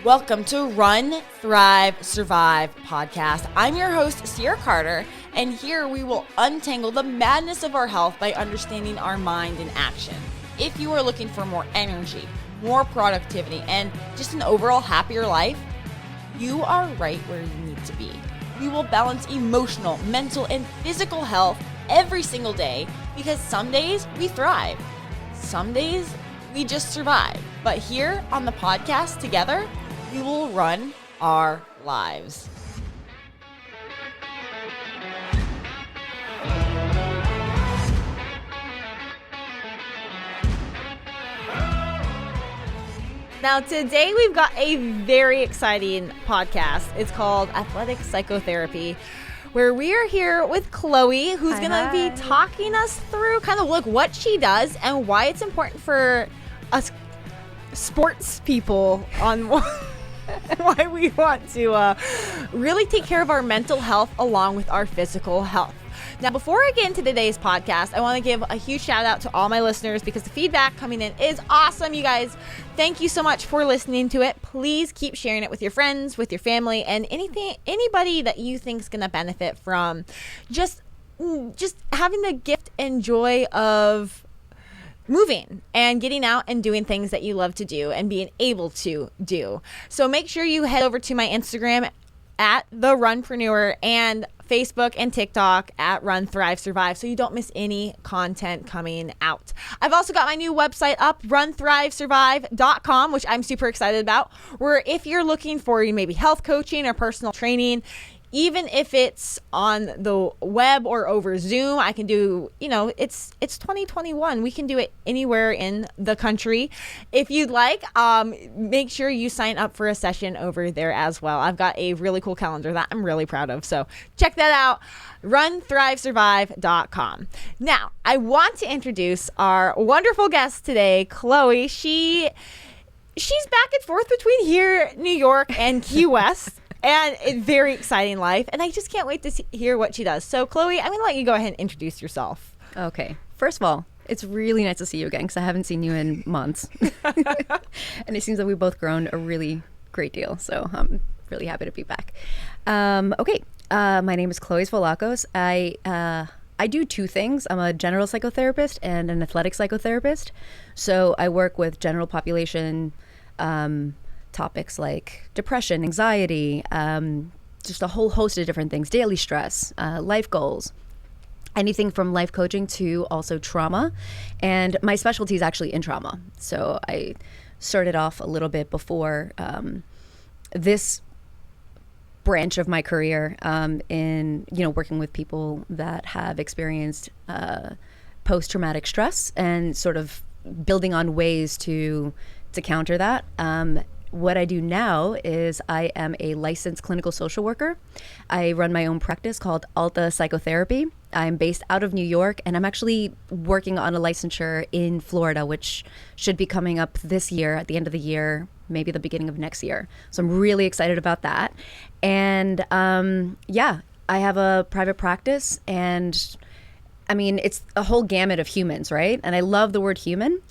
Welcome to Run, Thrive, Survive podcast. I'm your host, Sierra Carter, and here we will untangle the madness of our health by understanding our mind in action. If you are looking for more energy, more productivity, and just an overall happier life, you are right where you need to be. We will balance emotional, mental, and physical health every single day because some days we thrive. Some days we just survive. But here on the podcast together, we will run our lives. Now, today we've got a very exciting podcast. It's called Athletic Psychotherapy, where we are here with Chloe, who's going to be talking us through kind of what she does and why it's important for us sports people on why we want to really take care of our mental health along with our physical health. Now, before I get into today's podcast, I want to give a huge shout out to all my listeners because the feedback coming in is awesome, you guys. Thank you so much for listening to it. Please keep sharing it with your friends, with your family, and anybody that you think is going to benefit from just having the gift and joy of moving and getting out and doing things that you love to do and being able to do. So make sure you head over to my Instagram at The Runpreneur and Facebook and TikTok at Run, Thrive, Survive, so you don't miss any content coming out. I've also got my new website up, runthrivesurvive.com, which I'm super excited about, where if you're looking for maybe health coaching or personal training, even if it's on the web or over Zoom, I can do, it's 2021. We can do it anywhere in the country. If you'd like, make sure you sign up for a session over there as well. I've got a really cool calendar that I'm really proud of. So check that out, runthrivesurvive.com. Now, I want to introduce our wonderful guest today, Chloe. She's back and forth between here, New York, and Key West. And a very exciting life. And I just can't wait to hear what she does. So, Chloe, I'm going to let you go ahead and introduce yourself. Okay. First of all, it's really nice to see you again because I haven't seen you in months. And it seems that we've both grown a really great deal. So I'm really happy to be back. Okay. My name is Chloe Svolakos. I do two things. I'm a general psychotherapist and an athletic psychotherapist. So I work with general population topics like depression, anxiety, just a whole host of different things, daily stress, life goals, anything from life coaching to also trauma. And my specialty is actually in trauma. So I started off a little bit before this branch of my career in, working with people that have experienced post-traumatic stress and sort of building on ways to counter that. What I do now is I am a licensed clinical social worker. I run my own practice called Athletic Psychotherapy. I'm based out of New York, and I'm actually working on a licensure in Florida, which should be coming up this year, at the end of the year, maybe the beginning of next year. So I'm really excited about that. And I have a private practice, and I mean, it's a whole gamut of humans, right? And I love the word human.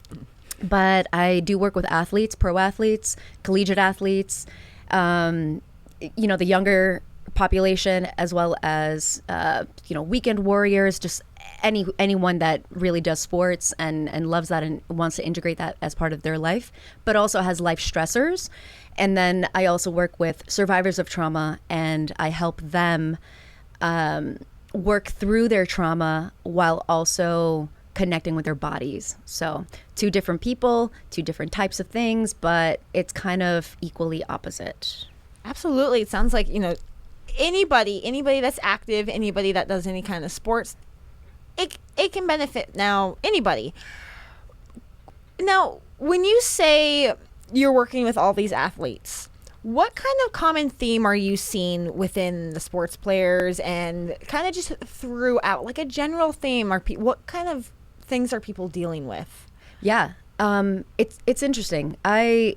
But I do work with athletes, pro athletes, collegiate athletes, the younger population, as well as, weekend warriors, just anyone that really does sports and loves that and wants to integrate that as part of their life, but also has life stressors. And then I also work with survivors of trauma, and I help them work through their trauma while also connecting with their bodies. So two different people, two different types of things, but it's kind of equally opposite. Absolutely. It sounds like, anybody that's active, anybody that does any kind of sports, it can benefit anybody. Now, when you say you're working with all these athletes, what kind of common theme are you seeing within the sports players and kind of just throughout, like a general theme? What kind of things are people dealing with? Yeah, it's interesting. I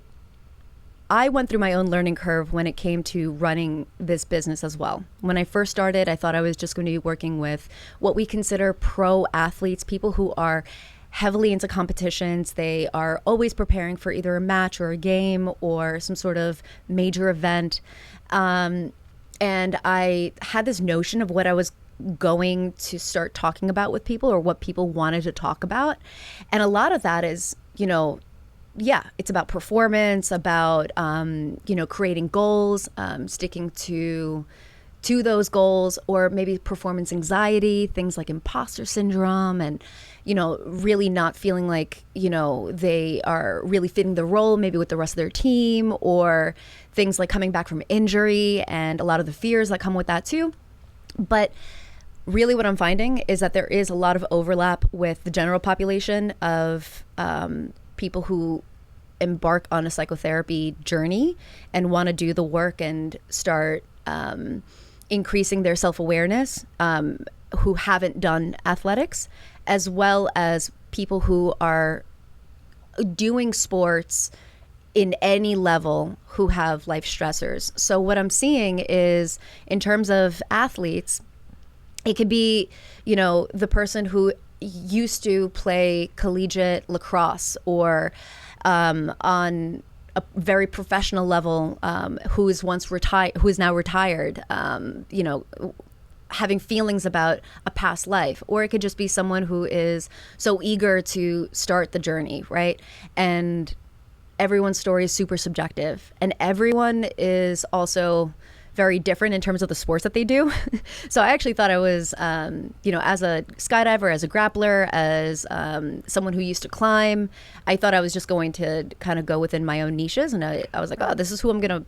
went through my own learning curve when it came to running this business as well. When I first started, I thought I was just going to be working with what we consider pro athletes, people who are heavily into competitions. They are always preparing for either a match or a game or some sort of major event. And I had this notion of what I was going to start talking about with people, or what people wanted to talk about. And a lot of that is, it's about performance, about, creating goals, sticking to those goals, or maybe performance anxiety, things like imposter syndrome, and, really not feeling like, they are really fitting the role maybe with the rest of their team, or things like coming back from injury and a lot of the fears that come with that too. But really what I'm finding is that there is a lot of overlap with the general population of people who embark on a psychotherapy journey and want to do the work and start increasing their self-awareness, who haven't done athletics, as well as people who are doing sports in any level who have life stressors. So what I'm seeing is, in terms of athletes, it could be, the person who used to play collegiate lacrosse, or on a very professional level, who is now retired, having feelings about a past life. Or it could just be someone who is so eager to start the journey, right? And everyone's story is super subjective, and everyone is also very different in terms of the sports that they do. So I actually thought I was, as a skydiver, as a grappler, as someone who used to climb, I thought I was just going to kind of go within my own niches. And I was like, oh, this is who I'm going to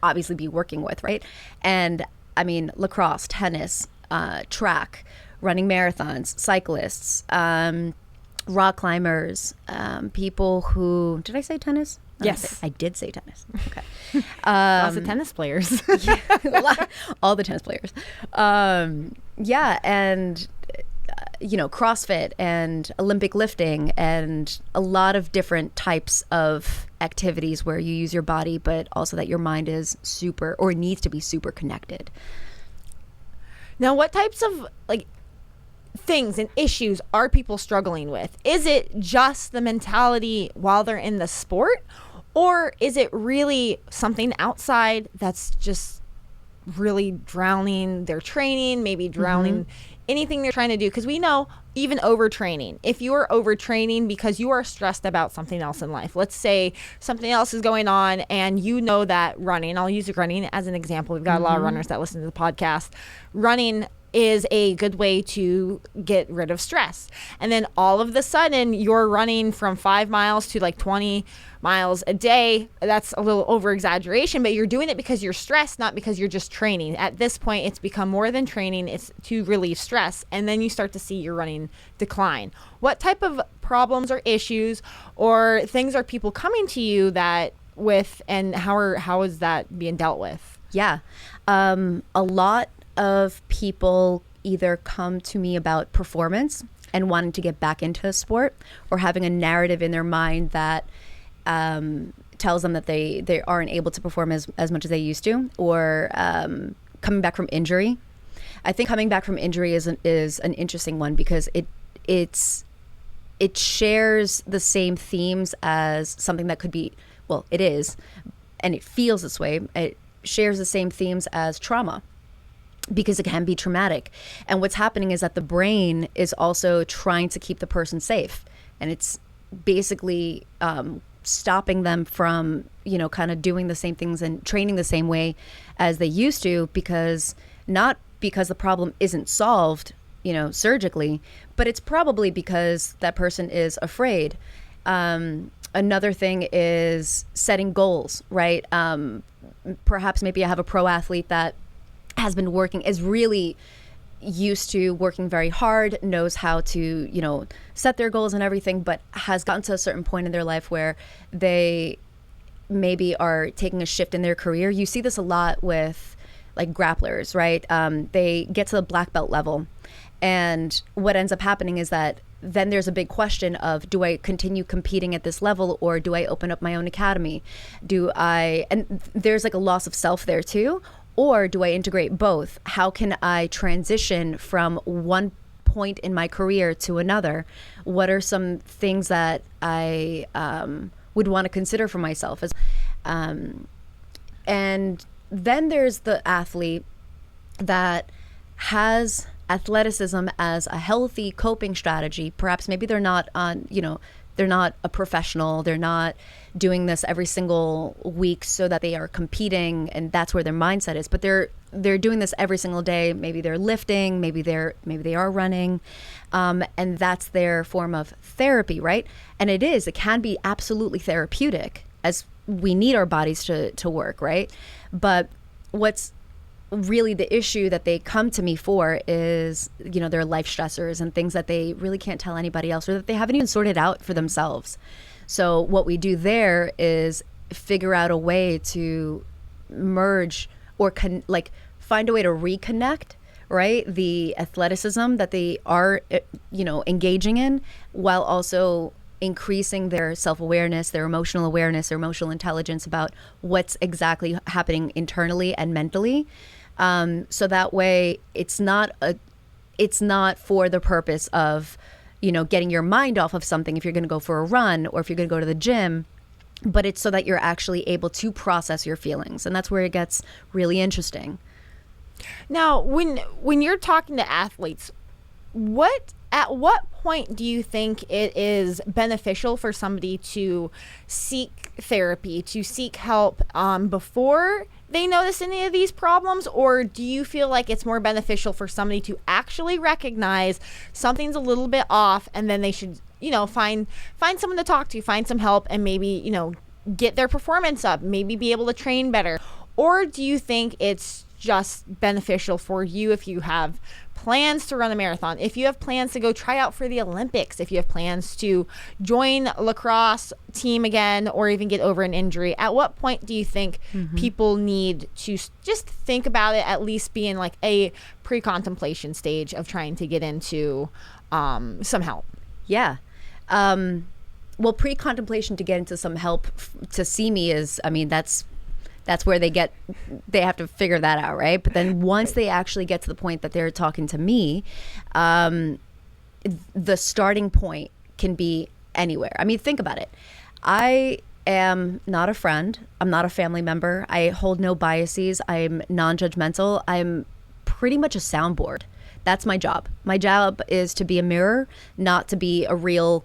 obviously be working with, right? And I mean, lacrosse, tennis, track, running marathons, cyclists, rock climbers, people who, did I say tennis? Yes. I did say tennis. Okay. Lots of tennis players. All the tennis players. And, CrossFit and Olympic lifting, and a lot of different types of activities where you use your body, but also that your mind is super, or needs to be super connected. Now, what types of things and issues are people struggling with? Is it just the mentality while they're in the sport? Or is it really something outside that's just really drowning their training, maybe drowning anything they're trying to do? Because we know even overtraining. If you are overtraining because you are stressed about something else in life, let's say something else is going on and you know that running, I'll use running as an example. We've got a lot of runners that listen to the podcast. Running is a good way to get rid of stress. And then all of a sudden you're running from 5 miles to 20 miles a day. That's a little over exaggeration, but you're doing it because you're stressed, not because you're just training. At this point, it's become more than training. It's to relieve stress. And then you start to see your running decline. What type of problems or issues or things are people coming to you that with, and how is that being dealt with? Yeah. A lot of people either come to me about performance and wanting to get back into a sport, or having a narrative in their mind that tells them that they aren't able to perform as much as they used to, or coming back from injury. I think coming back from injury is an interesting one, because it shares the same themes as something that could be, well, it is, and it feels this way. It shares the same themes as trauma, because it can be traumatic. And what's happening is that the brain is also trying to keep the person safe. And it's basically stopping them from, kind of doing the same things and training the same way as they used to, not because the problem isn't solved, surgically, but it's probably because that person is afraid. Another thing is setting goals, right? Perhaps maybe I have a pro athlete that has been is really used to working very hard, knows how to, set their goals and everything, but has gotten to a certain point in their life where they maybe are taking a shift in their career. You see this a lot with grapplers, right? They get to the black belt level, and what ends up happening is that then there's a big question of, do I continue competing at this level, or do I open up my own academy? And there's a loss of self there too. Or do I integrate both? How can I transition from one point in my career to another, what are some things that I would want to consider for myself? And then there's the athlete that has athleticism as a healthy coping strategy. Perhaps maybe they're not they're not a professional. They're not doing this every single week so that they are competing and that's where their mindset is. But they're doing this every single day. Maybe they're lifting, maybe they are running. And that's their form of therapy, right? And it can be absolutely therapeutic, as we need our bodies to work, right? But what's really the issue that they come to me for is, their life stressors and things that they really can't tell anybody else, or that they haven't even sorted out for themselves. So what we do there is figure out a way to merge or find a way to reconnect, right? The athleticism that they are, engaging in, while also increasing their self-awareness, their emotional awareness, their emotional intelligence about what's exactly happening internally and mentally. So that way it's not for the purpose of, getting your mind off of something if you're going to go for a run or if you're going to go to the gym, but it's so that you're actually able to process your feelings. And that's where it gets really interesting. Now, when you're talking to athletes, at what point do you think it is beneficial for somebody to seek therapy, to seek help before they notice any of these problems? Or do you feel like it's more beneficial for somebody to actually recognize something's a little bit off, and then they should, find someone to talk to, find some help, and maybe, get their performance up, maybe be able to train better? Or do you think it's just beneficial for you if you have plans to run a marathon, if you have plans to go try out for the Olympics, if you have plans to join a lacrosse team again, or even get over an injury? At what point do you think people need to just think about it, at least be in like a pre-contemplation stage of trying to get into some help? Yeah. Well, pre-contemplation to get into some help to see me is, that's where they have to figure that out, right? But then once they actually get to the point that they're talking to me, the starting point can be anywhere. Think about it. I am not a friend. I'm not a family member. I hold no biases. I'm non-judgmental. I'm pretty much a soundboard. That's my job. My job is to be a mirror, not to be a real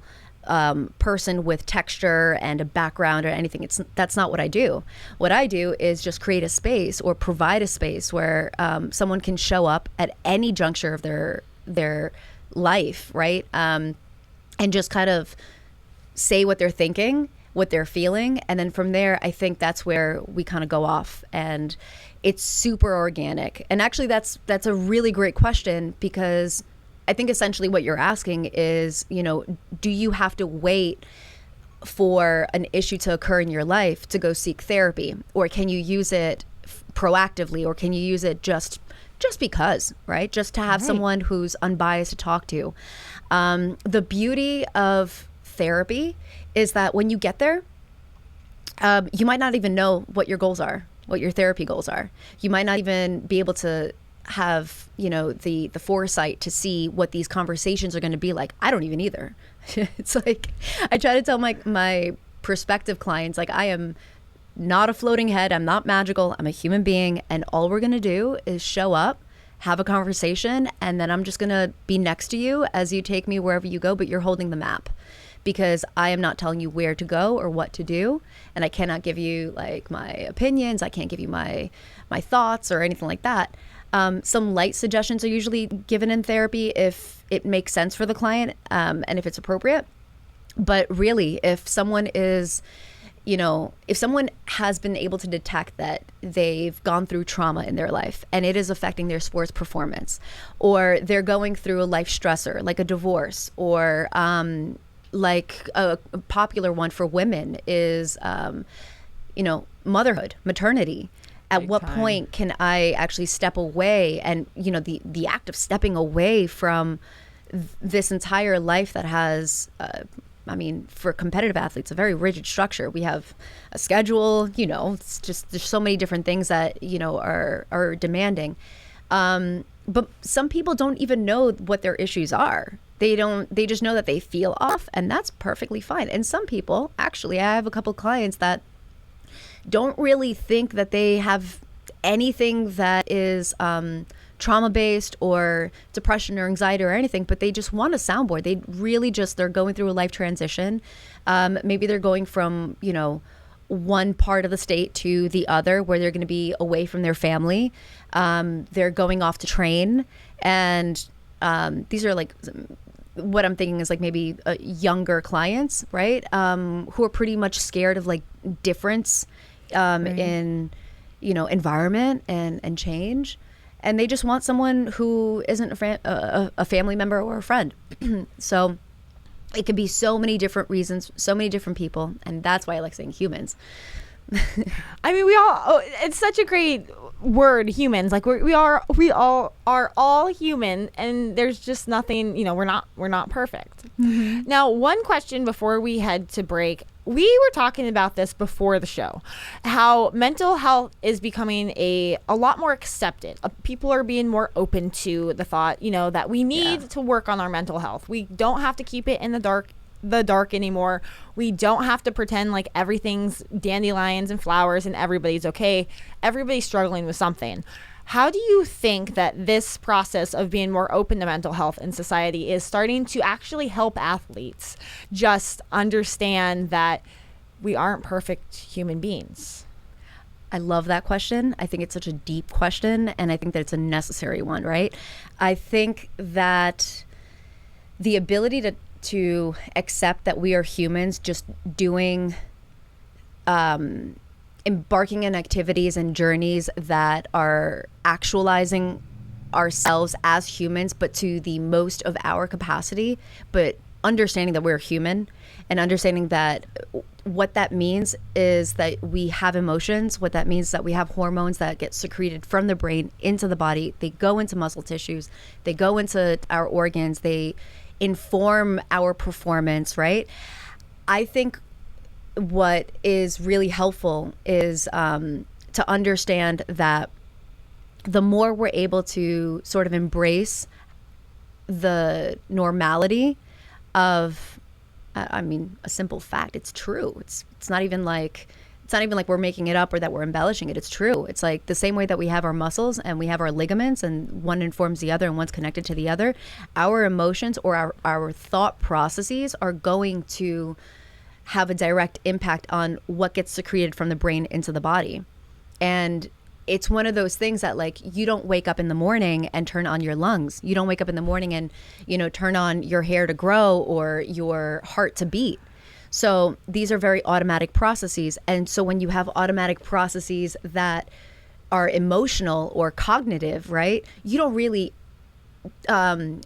person with texture and a background or anything. That's not what I do. What I do is just create a space or provide a space where someone can show up at any juncture of their life, right? And just kind of say what they're thinking, what they're feeling. And then from there, I think that's where we kind of go off, and it's super organic. And actually that's a really great question, because I think essentially what you're asking is, do you have to wait for an issue to occur in your life to go seek therapy? Or can you use it proactively? Or can you use it just because, right? Just to have someone who's unbiased to talk to. The beauty of therapy is that when you get there, you might not even know what your goals are, what your therapy goals are. You might not even be able to have the foresight to see what these conversations are going to be like. I don't even either. It's like I try to tell my prospective clients, like, I am not a floating head. I'm not magical. I'm a human being, and all we're going to do is show up, have a conversation, and then I'm just going to be next to you as you take me wherever you go, but you're holding the map, because I am not telling you where to go or what to do, and I cannot give you like my opinions. I can't give you my thoughts or anything like that. Some light suggestions are usually given in therapy if it makes sense for the client, and if it's appropriate. But really, if someone is, if someone has been able to detect that they've gone through trauma in their life and it is affecting their sports performance, or they're going through a life stressor like a divorce, or like a popular one for women is, motherhood, maternity. At what point can I actually step away? And, the act of stepping away from this entire life that has, for competitive athletes, a very rigid structure. We have a schedule, it's just, there's so many different things that, are demanding. But some people don't even know what their issues are. They just know that they feel off, and that's perfectly fine. And some people, actually, I have a couple clients that don't really think that they have anything that is trauma-based or depression or anxiety or anything, but they just want a soundboard. They really just, they're going through a life transition. Maybe they're going from, one part of the state to the other where they're going to be away from their family. They're going off to train. And these are like, what I'm thinking is like maybe younger clients, right? Who are pretty much scared of like difference in, environment and change. And they just want someone who isn't a family member or a friend. So it could be so many different reasons, so many different people. And that's why I like saying humans. I mean, it's such a great word, humans. Like we all are human, and there's just nothing, we're not perfect. Mm-hmm. Now, one question before we head to break. We were talking about this before the show, how mental health is becoming a lot more accepted. People are being more open to the thought, that we need to work on our mental health. We don't have to keep it in the dark anymore. We don't have to pretend like everything's dandelions and flowers and everybody's okay. Everybody's struggling with something. How do you think that this process of being more open to mental health in society is starting to actually help athletes just understand that we aren't perfect human beings? I love that question. I think it's such a deep question, and I think that it's a necessary one, right? I think that the ability to accept that we are humans, just doing embarking in activities and journeys that are actualizing ourselves as humans, but to the most of our capacity, but understanding that we're human and understanding that what that means is that we have emotions. What that means is that we have hormones that get secreted from the brain into the body. They go into muscle tissues. They go into our organs. They inform our performance, right? I think what is really helpful is to understand that the more we're able to sort of embrace the normality of, a simple fact. It's true. It's not even like we're making it up or that we're embellishing it. It's true. It's like the same way that we have our muscles and we have our ligaments and one informs the other and one's connected to the other. Our emotions or our thought processes are going to have a direct impact on what gets secreted from the brain into the body. And it's one of those things that, like, you don't wake up in the morning and turn on your lungs. You don't wake up in the morning and, turn on your hair to grow or your heart to beat. So these are very automatic processes. And so when you have automatic processes that are emotional or cognitive, right, you don't really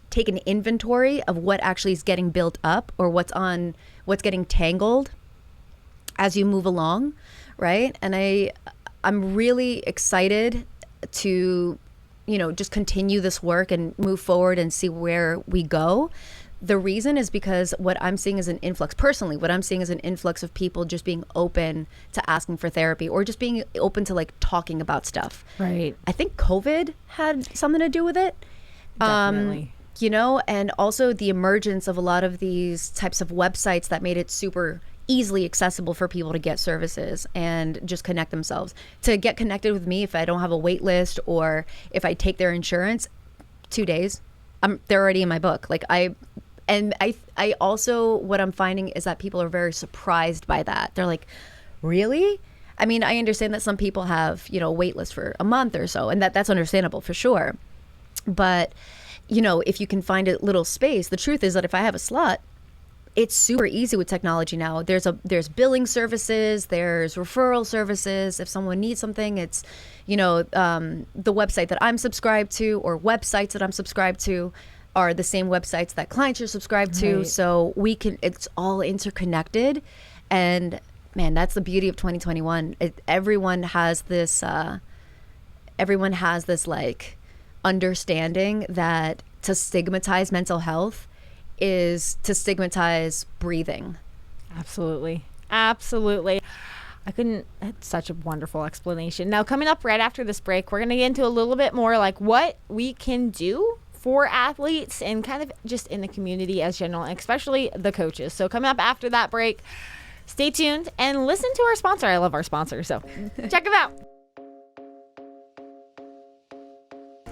take an inventory of what actually is getting built up or what's getting tangled as you move along, right? And I'm really excited to, just continue this work and move forward and see where we go. The reason is because what I'm seeing is an influx, personally, what I'm seeing is an influx of people just being open to asking for therapy or just being open to like talking about stuff. Right. I think COVID had something to do with it. Definitely. And also the emergence of a lot of these types of websites that made it super easily accessible for people to get services and just connect themselves. To get connected with me if I don't have a wait list or if I take their insurance, 2 days, they're already in my book. I also, what I'm finding is that people are very surprised by that. They're like, really? I mean, I understand that some people have, a wait list for a month or so, and that's understandable for sure. But, if you can find a little space, the truth is that if I have a slot, it's super easy with technology now. There's billing services, there's referral services. If someone needs something, it's, the website that I'm subscribed to or websites that I'm subscribed to are the same websites that clients are subscribed to. Right. So it's all interconnected. And man, that's the beauty of 2021. Everyone has this like understanding that to stigmatize mental health is to stigmatize breathing. Absolutely. That's such a wonderful explanation. Now, coming up right after this break, we're going to get into a little bit more like what we can do for athletes and kind of just in the community as general, and especially the coaches. So coming up after that break, stay tuned and listen to our sponsor. I love our sponsor, so check them out.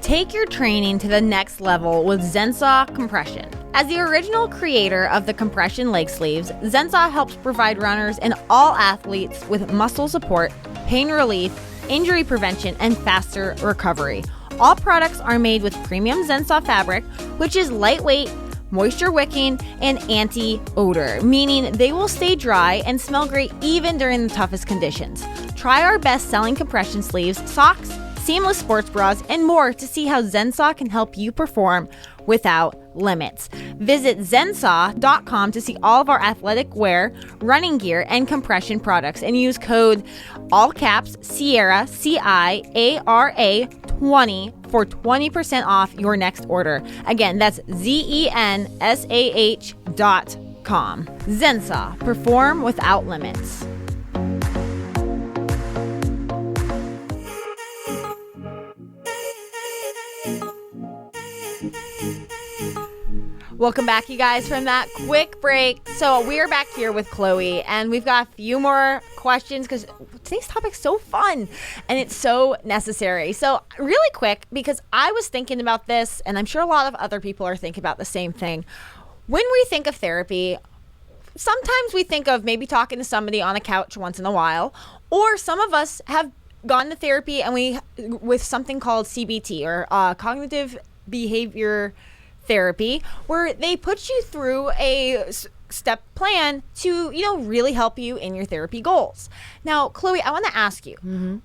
Take your training to the next level with Zensaw Compression. As the original creator of the compression leg sleeves, Zensaw helps provide runners and all athletes with muscle support, pain relief, injury prevention, and faster recovery. All products are made with premium Zensaw fabric, which is lightweight, moisture wicking, and anti-odor, meaning they will stay dry and smell great even during the toughest conditions. Try our best-selling compression sleeves, socks, seamless sports bras, and more to see how Zensaw can help you perform without limits. Visit zensaw.com to see all of our athletic wear, running gear, and compression products, and use code all caps Sierra CIARA 20 for 20% off your next order. Again, that's ZENSAH.com. Zensaw, perform without limits. Welcome back, you guys, from that quick break. So we're back here with Chloe, and we've got a few more questions because today's topic's so fun and it's so necessary. So really quick, because I was thinking about this, and I'm sure a lot of other people are thinking about the same thing. When we think of therapy, sometimes we think of maybe talking to somebody on a couch once in a while, or some of us have gone to therapy and with something called CBT, or cognitive behavior therapy, where they put you through a step plan to, really help you in your therapy goals. Now, Chloe, I want to ask you,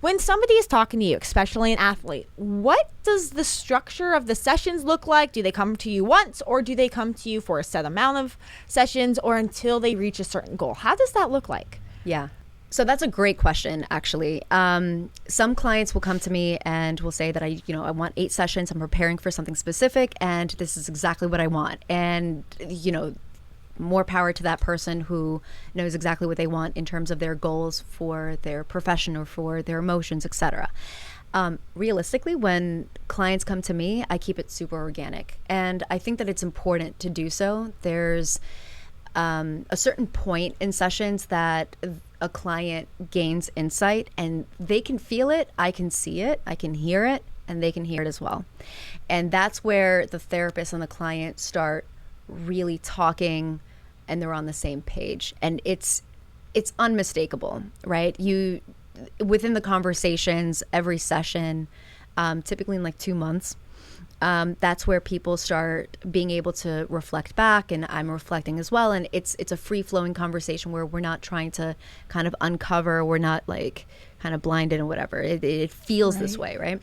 when somebody is talking to you, especially an athlete, what does the structure of the sessions look like? Do they come to you once, or do they come to you for a set amount of sessions, or until they reach a certain goal? How does that look like? Yeah. So that's a great question, actually. Some clients will come to me and will say that I want 8 sessions. I'm preparing for something specific, and this is exactly what I want. And, more power to that person who knows exactly what they want in terms of their goals for their profession or for their emotions, etc. Realistically, when clients come to me, I keep it super organic. And I think that it's important to do so. There's a certain point in sessions that a client gains insight, and they can feel it, I can see it, I can hear it, and they can hear it as well. And that's where the therapist and the client start really talking, and they're on the same page. And it's unmistakable, right? Within the conversations, every session, typically in like 2 months, that's where people start being able to reflect back, and I'm reflecting as well. And it's a free-flowing conversation where we're not trying to kind of uncover, we're not like kind of blinded and whatever. It feels this way, right?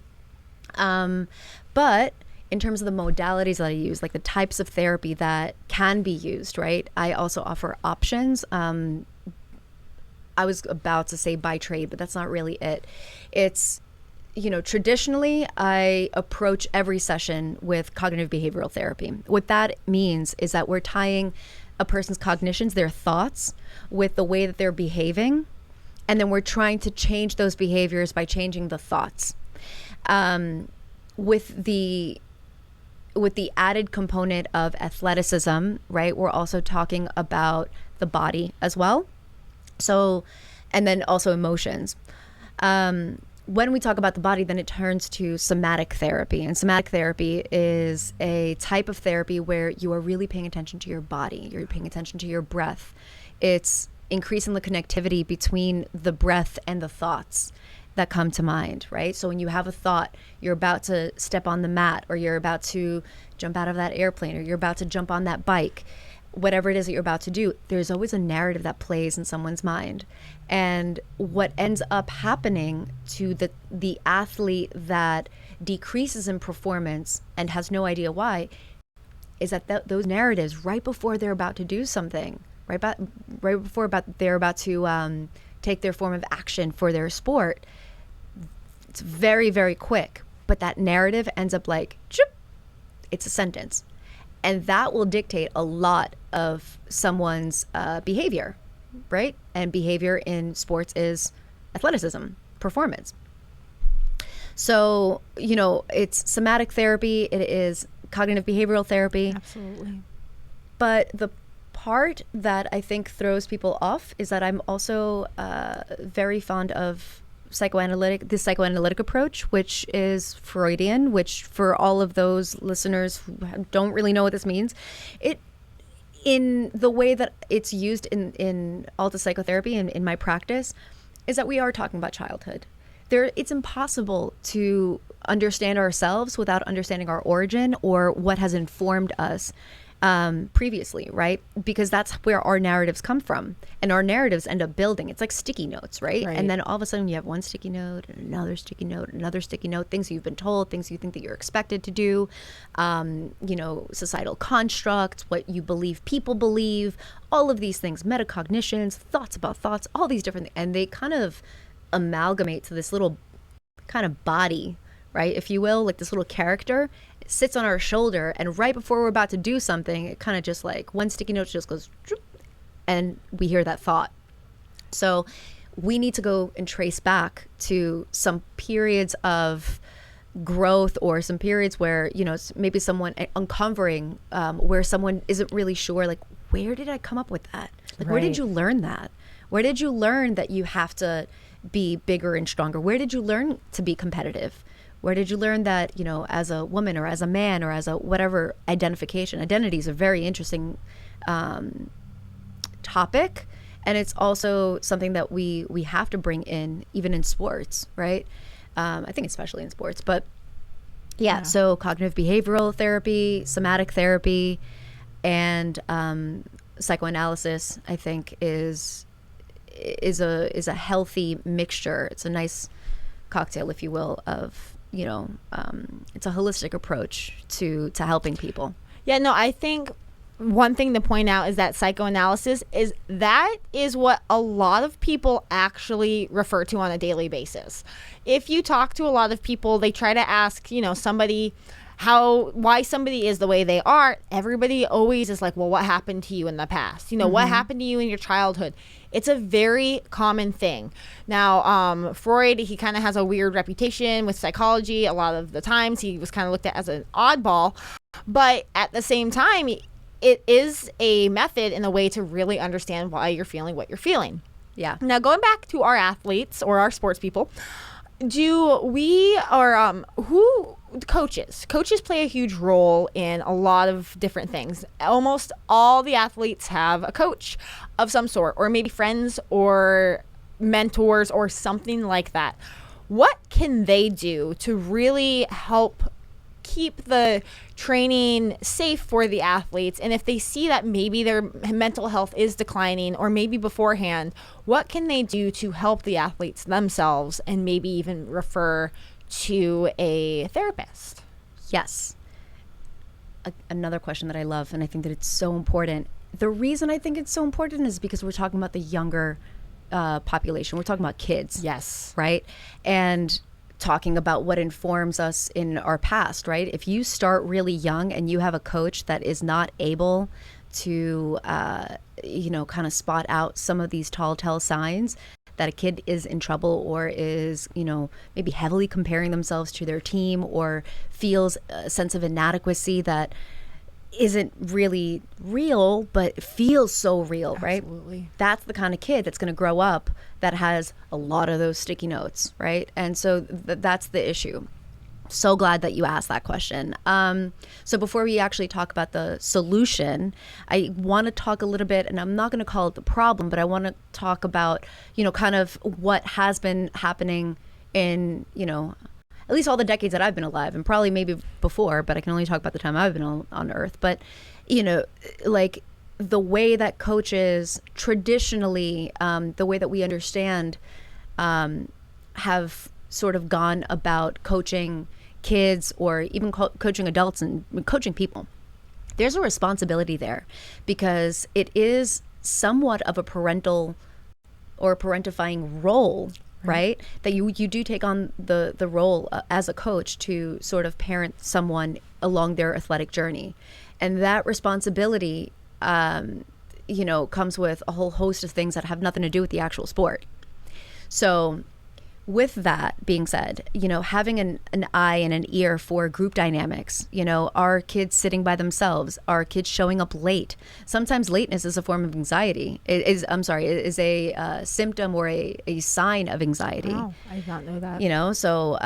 But in terms of the modalities that I use, like the types of therapy that can be used, right? I also offer options. I was about to say by trade, but that's not really it. It's traditionally, I approach every session with cognitive behavioral therapy. What that means is that we're tying a person's cognitions, their thoughts, with the way that they're behaving, and then we're trying to change those behaviors by changing the thoughts. With the added component of athleticism, right? We're also talking about the body as well. So, and then also emotions. When we talk about the body, then it turns to somatic therapy. And somatic therapy is a type of therapy where you are really paying attention to your body. You're paying attention to your breath. It's increasing the connectivity between the breath and the thoughts that come to mind, right? So when you have a thought, you're about to step on the mat, or you're about to jump out of that airplane, or you're about to jump on that bike, whatever it is that you're about to do, there's always a narrative that plays in someone's mind. And what ends up happening to the athlete that decreases in performance and has no idea why is that those narratives right before they're about to do something, right before they're about to take their form of action for their sport, it's very, very quick. But that narrative ends up like, choop, it's a sentence. And that will dictate a lot of someone's behavior, right? And behavior in sports is athleticism, performance. So, it's somatic therapy, it is cognitive behavioral therapy. Absolutely. But the part that I think throws people off is that I'm also very fond of the psychoanalytic approach, which is Freudian, which for all of those listeners who don't really know what this means, in the way that it's used in all the psychotherapy and in my practice, is that we are talking about childhood. It's impossible to understand ourselves without understanding our origin or what has informed us previously, right? Because that's where our narratives come from, and our narratives end up building. It's like sticky notes, right? And then all of a sudden you have one sticky note and another sticky note, another sticky note, things you've been told, things you think that you're expected to do, societal constructs, what you believe people believe, all of these things, metacognitions, thoughts about thoughts, all these different things, and they kind of amalgamate to this little kind of body, right, if you will, like this little character. It sits on our shoulder, and right before we're about to do something, it kind of just like one sticky note just goes and we hear that thought. So we need to go and trace back to some periods of growth, or some periods where maybe someone uncovering where someone isn't really sure, like, where did I come up with that, like, where did you learn that, where did you learn that you have to be bigger and stronger, where did you learn to be competitive, where did you learn that, as a woman or as a man or as a whatever identity is a very interesting topic, and it's also something that we have to bring in even in sports, right? I think especially in sports, but yeah. So cognitive behavioral therapy, somatic therapy, and psychoanalysis, I think is a healthy mixture. It's a nice cocktail, if you will, of it's a holistic approach to helping people. Yeah, no, I think one thing to point out is that psychoanalysis is what a lot of people actually refer to on a daily basis. If you talk to a lot of people, they try to ask, somebody why somebody is the way they are. Everybody always is like, well, what happened to you in the past? What happened to you in your childhood? It's a very common thing. Now, Freud, he kind of has a weird reputation with psychology. A lot of the times he was kind of looked at as an oddball, but at the same time, it is a method and a way to really understand why you're feeling what you're feeling. Yeah. Now, going back to our athletes or our sports people, coaches play a huge role in a lot of different things. Almost all the athletes have a coach of some sort, or maybe friends or mentors or something like that. What can they do to really help keep the training safe for the athletes? And if they see that maybe their mental health is declining, or maybe beforehand, what can they do to help the athletes themselves and maybe even refer to a therapist? Yes. Another question that I love, and I think that it's so important. The reason I think it's so important is because we're talking about the younger population. We're talking about kids. Yes. Right? And talking about what informs us in our past, right? If you start really young and you have a coach that is not able to, kind of spot out some of these telltale signs that a kid is in trouble, or is, maybe heavily comparing themselves to their team, or feels a sense of inadequacy that isn't really real, but feels so real, right? Absolutely. That's the kind of kid that's going to grow up that has a lot of those sticky notes, right? And so that's the issue. So glad that you asked that question. So before we actually talk about the solution, I want to talk a little bit, and I'm not going to call it the problem, but I want to talk about, kind of what has been happening in, at least all the decades that I've been alive, and probably maybe before, but I can only talk about the time I've been on Earth. But, like the way that coaches traditionally, the way that we understand, have sort of gone about coaching kids, or even coaching adults and coaching people. There's a responsibility there, because it is somewhat of a parental or parentifying role, right? That you do take on the role as a coach to sort of parent someone along their athletic journey. And that responsibility comes with a whole host of things that have nothing to do with the actual sport. So with that being said, having an eye and an ear for group dynamics, are kids sitting by themselves? Are kids showing up late? Sometimes lateness is a form of anxiety. It is a symptom or a sign of anxiety. Oh, I did not know that. So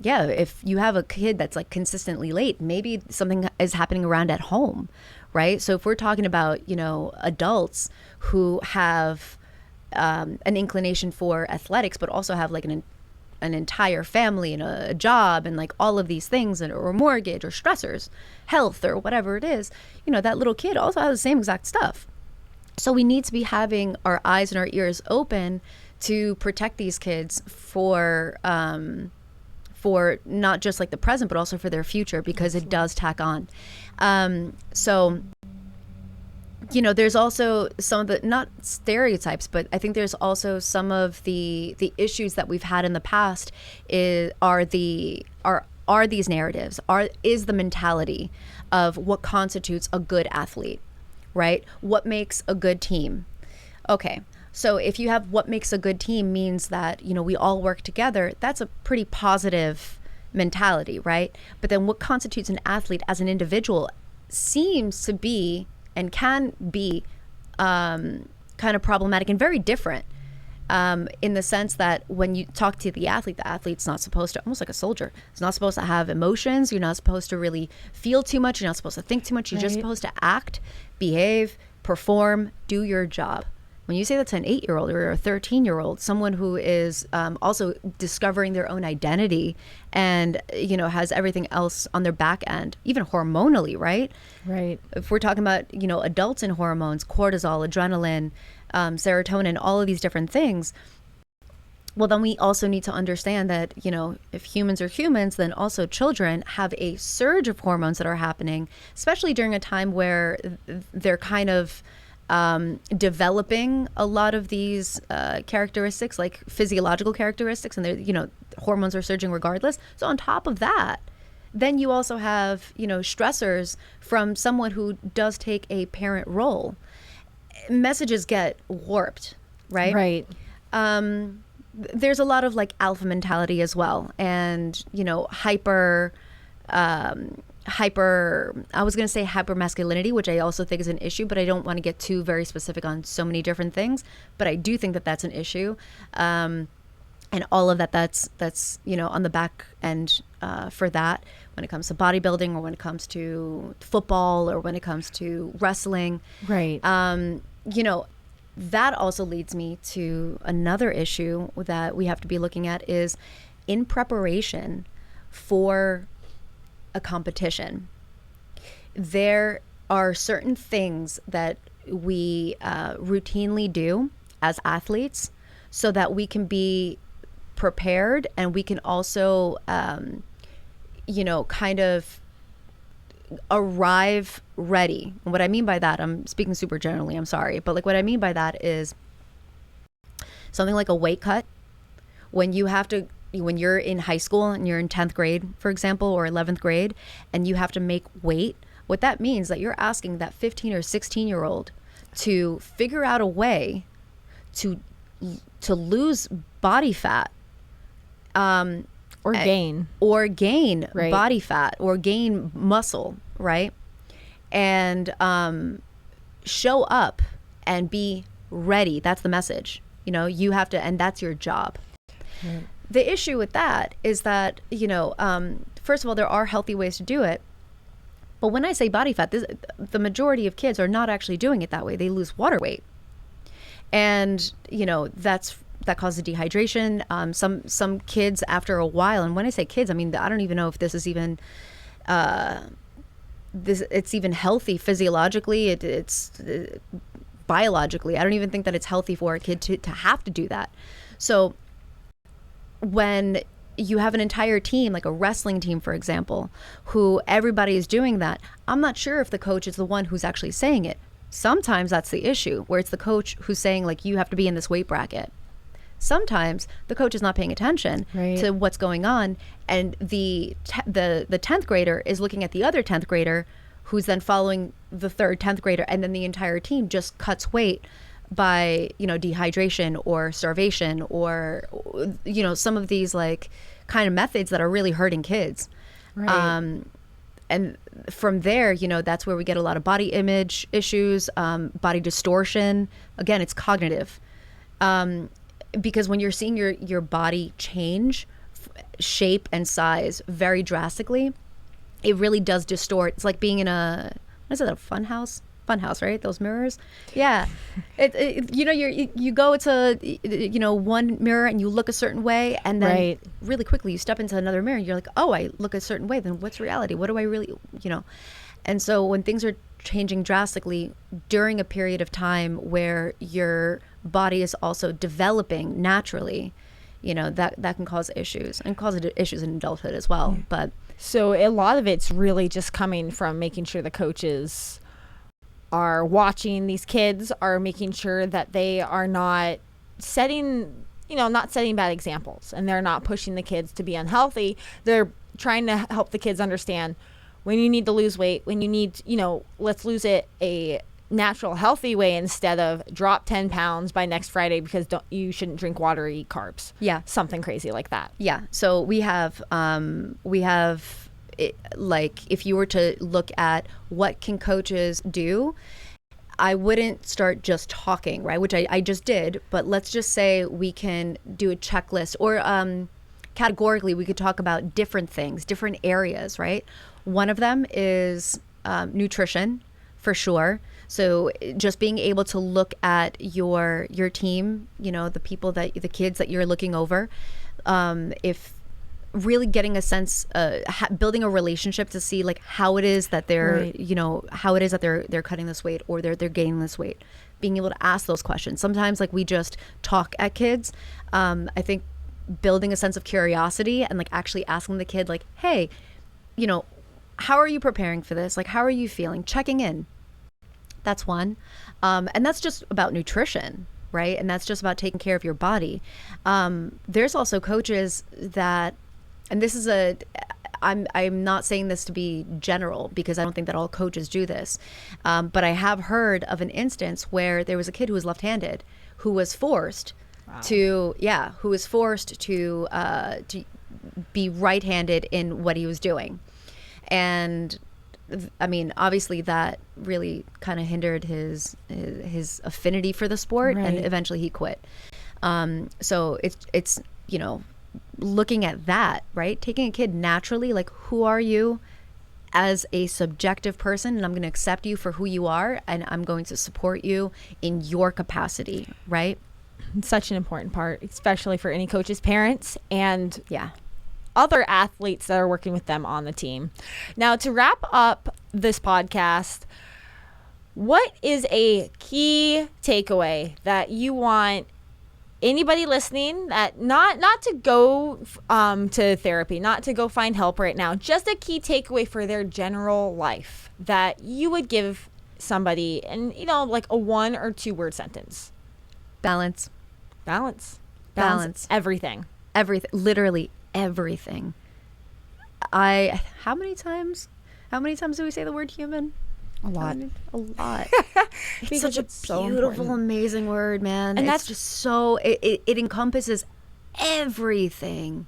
if you have a kid that's like consistently late, maybe something is happening around at home, right? So if we're talking about, adults who have an inclination for athletics, but also have like an entire family and a job and like all of these things, or mortgage or stressors, health or whatever it is, that little kid also has the same exact stuff. So we need to be having our eyes and our ears open to protect these kids for not just like the present, but also for their future, because it does tack on. There's also some of the, not stereotypes, but I think there's also some of the issues that we've had in the past are these narratives, is the mentality of what constitutes a good athlete, right? What makes a good team? Okay. So if you have what makes a good team means that, we all work together, that's a pretty positive mentality, right? But then what constitutes an athlete as an individual seems to be and can be kind of problematic and very different, in the sense that when you talk to the athlete's not supposed to, almost like a soldier, it's not supposed to have emotions. You're not supposed to really feel too much. You're not supposed to think too much. You're just supposed to act, behave, perform, do your job. When you say that to an 8-year-old or a 13-year-old, someone who is also discovering their own identity and, has everything else on their back end, even hormonally, right? Right. If we're talking about, adults and hormones, cortisol, adrenaline, serotonin, all of these different things, well, then we also need to understand that, if humans are humans, then also children have a surge of hormones that are happening, especially during a time where they're kind of developing a lot of these characteristics, like physiological characteristics, and they're, hormones are surging regardless. So on top of that, then you also have, stressors from someone who does take a parent role. Messages get warped, right? Right. There's a lot of like alpha mentality as well, and hyper, I was going to say hyper masculinity, which I also think is an issue, but I don't want to get too very specific on so many different things, but I do think that that's an issue. And all of that's on the back end for that, when it comes to bodybuilding, or when it comes to football, or when it comes to wrestling. Right. That also leads me to another issue that we have to be looking at is in preparation for a competition. There are certain things that we routinely do as athletes so that we can be prepared, and we can also, kind of arrive ready. And what I mean by that, I'm speaking super generally, I'm sorry, but like what I mean by that is something like a weight cut. When you're in high school and you're in 10th grade, for example, or 11th grade, and you have to make weight, what that means that you're asking that 15 or 16-year-old to figure out a way to lose body fat, or gain right, body fat, or gain muscle, right? And show up and be ready. That's the message. You have to, and that's your job. Right. The issue with that is that, first of all, there are healthy ways to do it. But when I say body fat, the majority of kids are not actually doing it that way. They lose water weight. And, that causes dehydration. Some kids after a while, and when I say kids, I mean, I don't even know if this is even, it's even healthy physiologically. It's biologically. I don't even think that it's healthy for a kid to have to do that. So when you have an entire team, like a wrestling team, for example, who everybody is doing that, I'm not sure if the coach is the one who's actually saying it. Sometimes that's the issue, where it's the coach who's saying, like, you have to be in this weight bracket. Sometimes the coach is not paying attention to what's going on, and the 10th grader is looking at the other 10th grader who's then following the third, 10th grader, and then the entire team just cuts weight by, dehydration or starvation or, some of these like kind of methods that are really hurting kids. Right. And from there, that's where we get a lot of body image issues, body distortion. Again, it's cognitive. Because when you're seeing your body change shape and size very drastically, it really does distort. It's like being in a fun house, right? Those mirrors. Yeah. You go to, one mirror and you look a certain way, and then really quickly you step into another mirror and you're like, oh, I look a certain way. Then what's reality? What do I really, And so when things are changing drastically during a period of time where your body is also developing naturally, that can cause issues, and cause issues in adulthood as well. But so a lot of it's really just coming from making sure the coaches are watching these kids, are making sure that they are not setting bad examples, and they're not pushing the kids to be unhealthy. They're trying to help the kids understand when you need to lose weight, when you need, let's lose it a natural, healthy way instead of drop 10 pounds by next Friday because you shouldn't drink water or eat carbs. Yeah. Something crazy like that. Yeah. So we have like, if you were to look at what can coaches do, I wouldn't start just talking, right? Which I just did, but let's just say we can do a checklist, or categorically we could talk about different things, different areas, right? One of them is nutrition, for sure. So just being able to look at your team, the kids that you're looking over, if really getting a sense, building a relationship to see like how it is that they're, how it is that they're cutting this weight or they're gaining this weight, being able to ask those questions. Sometimes like we just talk at kids. I think building a sense of curiosity and like actually asking the kid like, hey, how are you preparing for this? Like, how are you feeling? Checking in. That's one. And that's just about nutrition, right? And that's just about taking care of your body. There's also coaches that, and this is I'm not saying this to be general because I don't think that all coaches do this. But I have heard of an instance where there was a kid who was left-handed who was forced to be right-handed in what he was doing. And I mean, obviously that really kind of hindered his affinity for the sport, and eventually he quit. So it's looking at that, right? Taking a kid naturally, like, who are you as a subjective person, and I'm going to accept you for who you are, and I'm going to support you in your capacity, right? It's such an important part, especially for any coaches, parents, and other athletes that are working with them on the team. Now, to wrap up this podcast, what is a key takeaway that you want anybody listening, that not to go to therapy, not to go find help right now, just a key takeaway for their general life that you would give somebody, and like a 1 or 2 word sentence? Balance. Everything. Literally everything. How many times do we say the word human? A lot. It's such a beautiful, amazing word, man. And that's just so, it encompasses everything.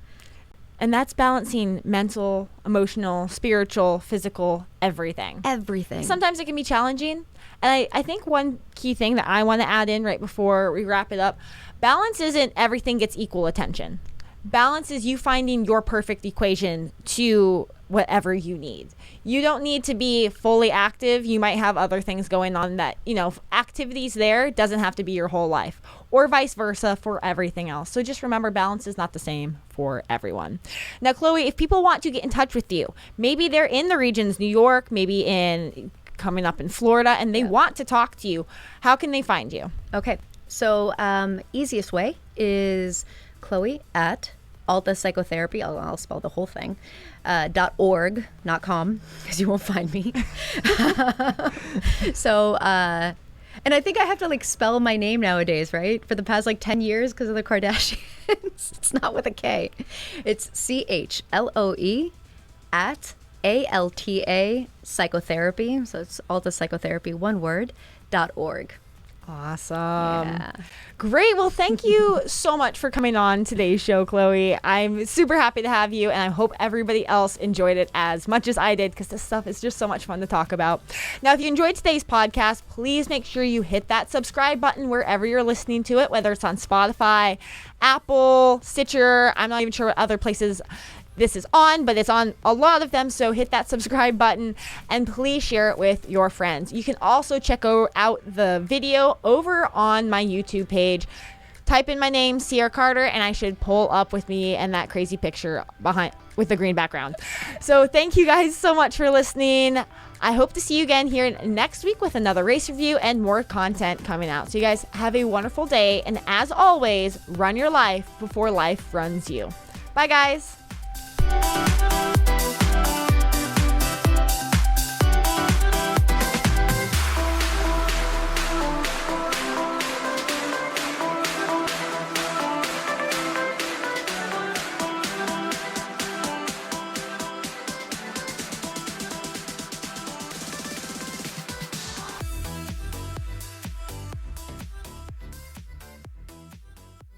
And that's balancing mental, emotional, spiritual, physical, everything. Sometimes it can be challenging. And I think one key thing that I want to add in right before we wrap it up, balance isn't everything gets equal attention. Balance is you finding your perfect equation to whatever you need. You don't need to be fully active. You might have other things going on that, activities there doesn't have to be your whole life, or vice versa for everything else. So just remember, balance is not the same for everyone. Now, Chloe, if people want to get in touch with you, maybe they're in the regions, New York, maybe coming up in Florida, and they want to talk to you, how can they find you? Okay. So easiest way is Chloe at Athletic Psychotherapy, I'll spell the whole thing, .org, not .com, because you won't find me. So, and I think I have to spell my name nowadays, right? For the past 10 years because of the Kardashians. It's not with a K. It's CHLOE at ALTA Psychotherapy. So it's Alta Psychotherapy, one word, .org. Awesome. Yeah. Great. Well, thank you so much for coming on today's show, Chloe. I'm super happy to have you, and I hope everybody else enjoyed it as much as I did, because this stuff is just so much fun to talk about. Now, if you enjoyed today's podcast, please make sure you hit that subscribe button wherever you're listening to it, whether it's on Spotify, Apple, Stitcher. I'm not even sure what other places this is on, but it's on a lot of them, so hit that subscribe button and please share it with your friends. You can also check out the video over on my YouTube page. Type in my name, Sierra Carter, and I should pull up with me and that crazy picture behind with the green background. So thank you guys so much for listening. I hope to see you again here next week with another race review and more content coming out. So you guys have a wonderful day, and as always, run your life before life runs you. Bye, guys.